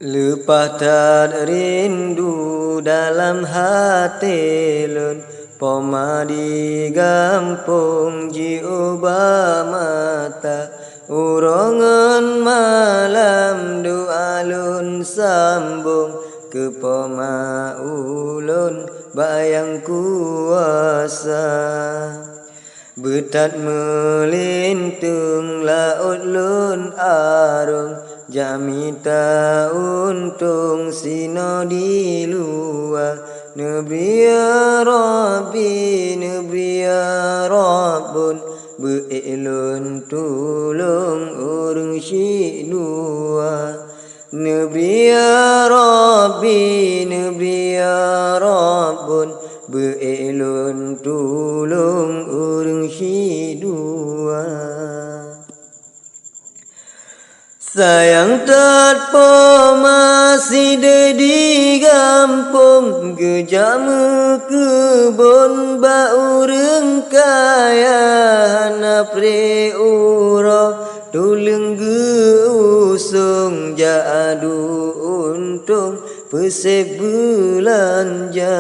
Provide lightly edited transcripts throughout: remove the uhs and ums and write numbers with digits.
Lepas tak rindu dalam hati lun, poma di gampung jiuba mata, urongan malam doa lun sambung, ke poma ulun bayang kuasa. Betat melintung laut lun arung, jamita untung sino di luar. Nebri ya Rabbi, nebri ya Rabbun, be'ilun tulung urung syik dua. Nebri ya Rabbi, nebri ya Rabbun, be'ilun tulung urung syik dua. Sayang tak masih di gampung, gejama kebun bau rengkaya, hana pre ura tulung geusung, jadu untung pesek belanja.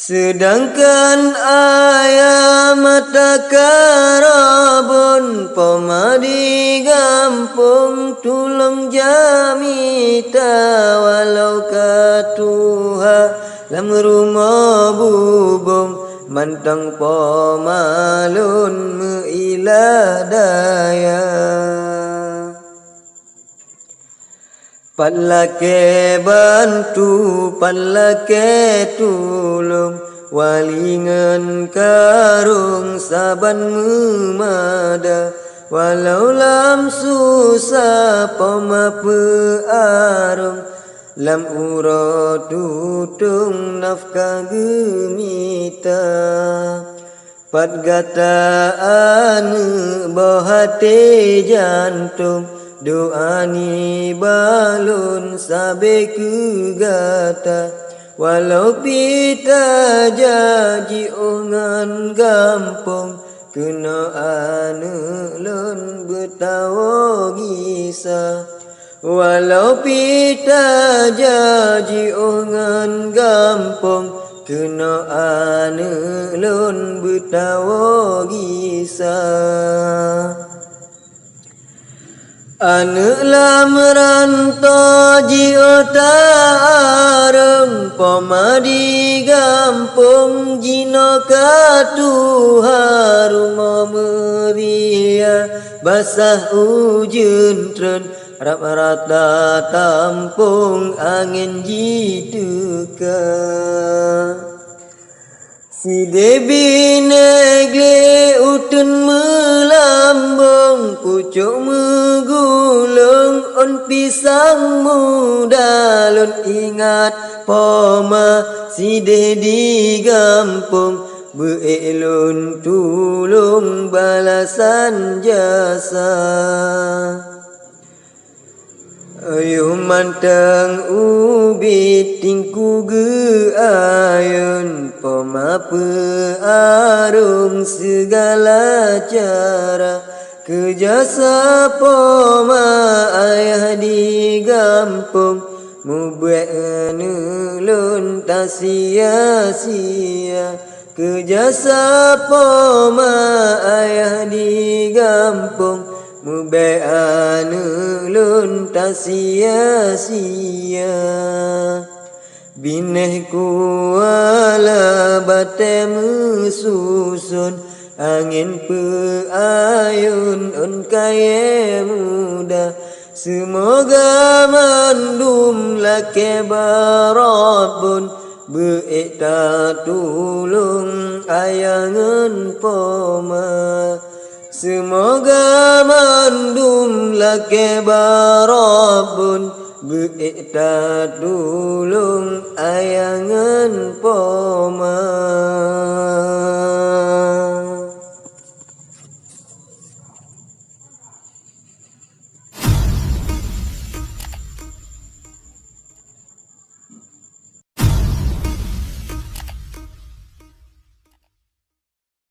Sedangkan ayam mata karabun, poma di gampung tulung jamita, walau katuha lam rumah bubung, mantang poma lun meilah daya. Palake bantu, palake tulung, walingan karung saban memada, walau lam susah poma pearung, lam ura tutung nafkah gemita. Pat gataan bohate jantung, doa ni balun sabe ke gata, walau pita jaji ongan gampung, kena ane lun betawa gisa. Walau pita jaji ongan gampung, kena ane lun betawa gisa. Ane lam rantau jiota areng, poma di gampung jino katuha, rumah meria basah ujun tren, rap rata tampung angin jituka. Si debi negle utun melambung, pucuk megulung on pisang muda lun ingat poma si di gampung, be'ilun tulung balasan jasa. Ayuh mantang ubit tingku ge ayun, poma pearung segala cara, kejasa poma ayah di gampung, mubuat lun tak sia-sia. Kejasa poma ayah di gampung, mubuat lun tak sia-sia. Binehku ala batemu susun, angin peayun on kaya muda. Semoga mandum lake barabun, beikta tulung ayangan poma. Semoga mandum lake barabun, beikta tulung ayangan poma.